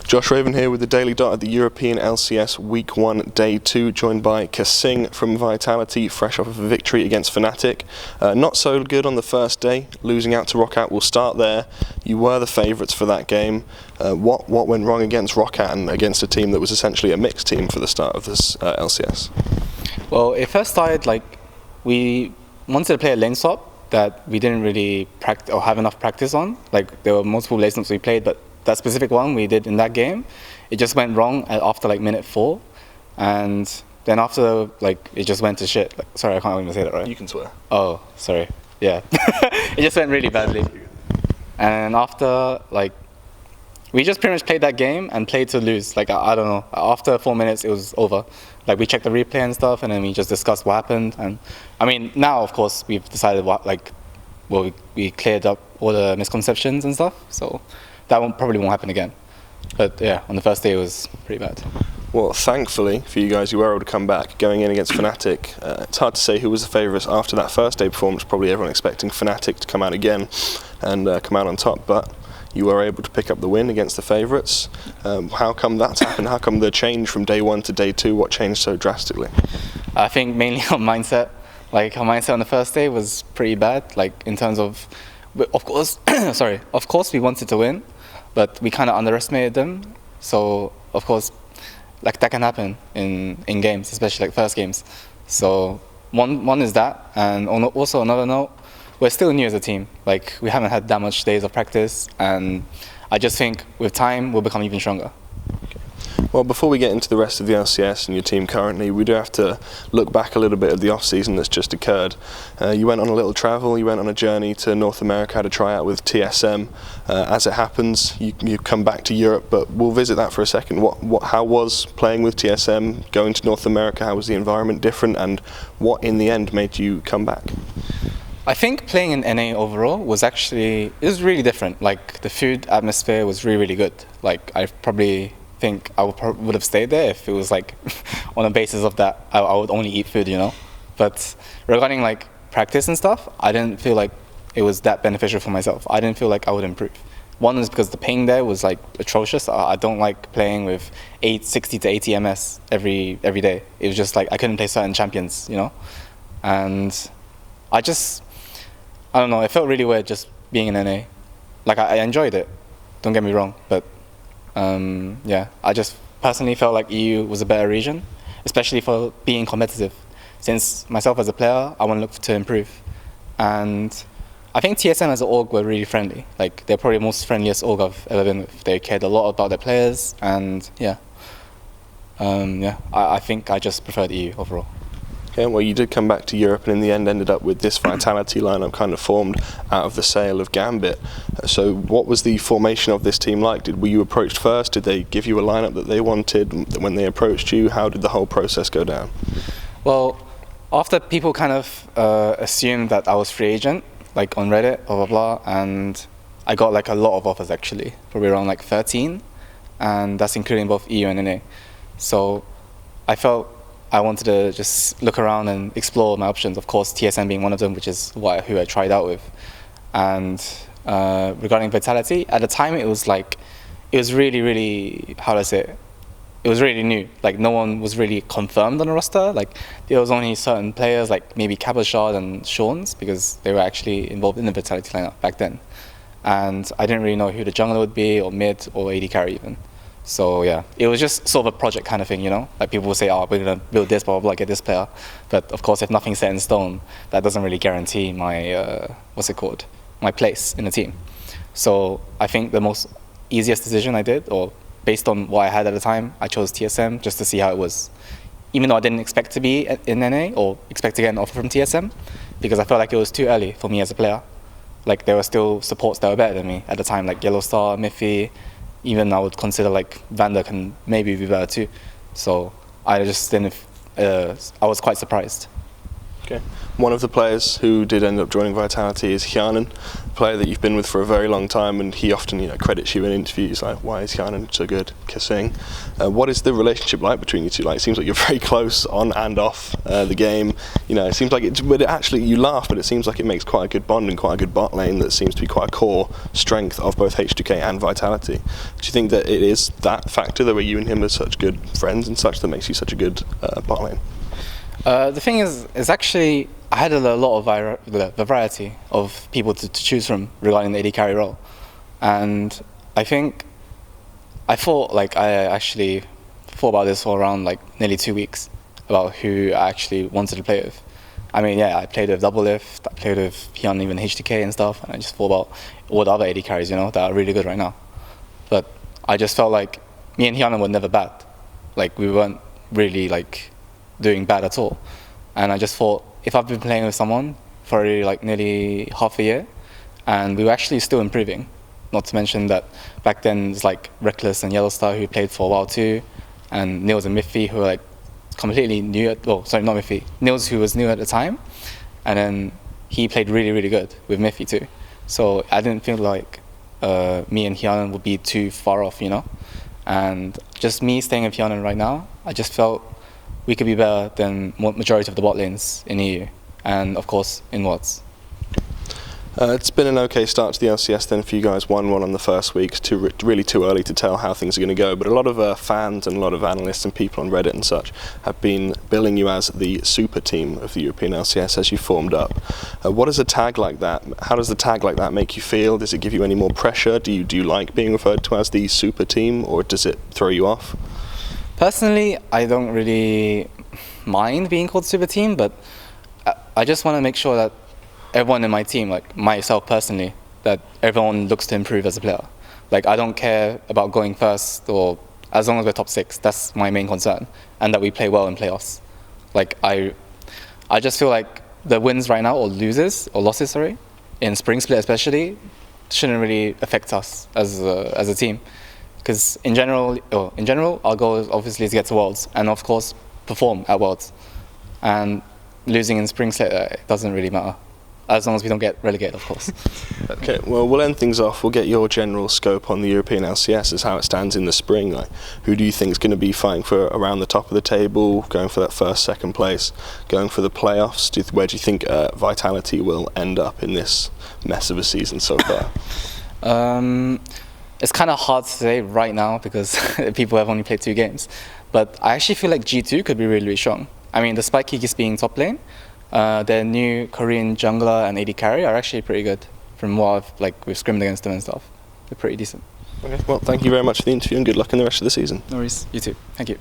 Josh Raven here with the Daily Dot at the European LCS Week 1 Day 2, joined by Kasing from Vitality, fresh off of a victory against Fnatic. Not so good on the first day, losing out to Roccat. We'll start there. You were the favourites for that game. What went wrong against Roccat and against a team that was essentially a mixed team for the start of this LCS? Well, it first started we wanted to play a lane swap that we didn't really practice or have enough practice on. There were multiple lane swaps we played, but that specific one we did in that game, it just went wrong after minute 4, and then after it just went to shit. Sorry, I can't even say that right. You can swear. Oh, sorry. Yeah, it just went really badly. And after we just pretty much played that game and played to lose. I don't know. After 4 minutes, it was over. We checked the replay and stuff, and then we just discussed what happened. And I mean, now of course we've decided we cleared up all the misconceptions and stuff. So that probably won't happen again. But yeah, on the first day it was pretty bad. Well, thankfully for you guys, you were able to come back going in against Fnatic. It's hard to say who was the favourites after that first day performance. Probably everyone expecting Fnatic to come out again and come out on top, but you were able to pick up the win against the favourites. How come that's happened? How come the change from day 1 to day 2? What changed so drastically? I think mainly on mindset. Our mindset on the first day was pretty bad. In terms of course, sorry. Of course, we wanted to win, but we kind of underestimated them. So of course, that can happen in games, especially first games. So one is that, and also another note, we're still new as a team. We haven't had that much days of practice, and I just think with time we'll become even stronger. Well, before we get into the rest of the LCS and your team currently, we do have to look back a little bit at the off-season that's just occurred. You went on a little travel, you went on a journey to North America, had a tryout with TSM. As it happens, you come back to Europe, but we'll visit that for a second. How was playing with TSM, going to North America? How was the environment different, and what in the end made you come back? I think playing in NA overall was really different. The food atmosphere was really, really good. I probably think I would have stayed there if it was on the basis of that I would only eat food, But regarding practice and stuff, I didn't feel like it was that beneficial for myself. I didn't feel like I would improve. One is because the ping there was atrocious. I don't like playing with 60 to 80 MS every day. It was just I couldn't play certain champions, And I don't know, it felt really weird just being in NA. I enjoyed it, don't get me wrong, but yeah, I just personally felt like EU was a better region, especially for being competitive. Since myself as a player, I want to look to improve. And I think TSM as an org were really friendly. They're probably the most friendliest org I've ever been with. They cared a lot about their players, and yeah. I think I just preferred EU overall. Okay, well, you did come back to Europe and in the end ended up with this Vitality lineup kind of formed out of the sale of Gambit. So what was the formation of this team like? Were you approached first? Did they give you a lineup that they wanted when they approached you? How did the whole process go down? Well, after people kind of assumed that I was free agent, on Reddit, blah, blah, blah, and I got a lot of offers actually, probably around 13, and that's including both EU and NA. So I felt I wanted to just look around and explore my options. Of course, TSM being one of them, which is who I tried out with. And regarding Vitality, at the time it was really, really, how do I say it? It was really new. No one was really confirmed on the roster. There was only certain players, maybe Kabashard and Shawns, because they were actually involved in the Vitality lineup back then. And I didn't really know who the jungler would be, or mid, or AD carry even. So yeah, it was just sort of a project kind of thing, People will say, oh, we're going to build this, blah, blah, blah, get this player. But of course, if nothing's set in stone, that doesn't really guarantee my, my place in the team. So I think the most easiest decision I did, or based on what I had at the time, I chose TSM just to see how it was. Even though I didn't expect to be in NA or expect to get an offer from TSM, because I felt like it was too early for me as a player. There were still supports that were better than me at the time, Yellow Star, Miffy. Even I would consider Vander can maybe be better too. So I just didn't, I was quite surprised. Okay. One of the players who did end up joining Vitality is Hjanen, a player that you've been with for a very long time, and he often credits you in interviews like, why is Hjanen so good? Kasing. What is the relationship like between you two? Like, it seems like you're very close on and off the game. It seems like but it actually, you laugh, but it seems like it makes quite a good bond and quite a good bot lane that seems to be quite a core strength of both H2K and Vitality. Do you think that it is that factor, that where you and him are such good friends and such, that makes you such a good bot lane? The thing is actually, I had a lot of variety of people to choose from regarding the AD carry role. And I actually thought about this for around nearly 2 weeks, about who I actually wanted to play with. I mean, yeah, I played with Doublelift, I played with Hjanen, even H2K and stuff, and I just thought about all the other AD carries, that are really good right now. But I just felt like me and Hjanen were never bad. We weren't really doing bad at all. And I just thought, if I've been playing with someone for nearly half a year, and we were actually still improving, not to mention that back then it's Reckless and Yellowstar who played for a while too, and Nils and Miffy who were completely new not Miffy, Nils who was new at the time, and then he played really, really good with Miffy too. So I didn't feel like me and Hjanen would be too far off, And just me staying with Hjanen right now, I just felt we could be better than majority of the bot lanes in EU, and of course in Worlds. It's been an okay start to the LCS then for you guys, 1-1 on the first week. It's really too early to tell how things are going to go, but a lot of fans and a lot of analysts and people on Reddit and such have been billing you as the super team of the European LCS as you formed up. What does a tag like that, how does the tag like that make you feel? Does it give you any more pressure? Do you like being referred to as the super team, or does it throw you off? Personally, I don't really mind being called super team, but I just want to make sure that everyone in my team, myself personally, that everyone looks to improve as a player. I don't care about going first, or as long as we're top 6, that's my main concern, and that we play well in playoffs. I just feel like the wins right now, or losses, in Spring Split especially, shouldn't really affect us as a team. Because in general, our goal is obviously to get to Worlds, and of course perform at Worlds. And losing in Spring Split, it doesn't really matter, as long as we don't get relegated, of course. Okay, well, we'll end things off. We'll get your general scope on the European LCS as how it stands in the spring. Who do you think is going to be fighting for around the top of the table, going for that first, second place, going for the playoffs? Where do you think Vitality will end up in this mess of a season so far? It's kind of hard to say right now because people have only played 2 games. But I actually feel like G2 could be really, really strong. I mean, despite Kikis being top lane, their new Korean jungler and AD carry are actually pretty good. From what we've scrimmed against them and stuff. They're pretty decent. Okay, well, thank you very much for the interview and good luck in the rest of the season. No worries. You too. Thank you.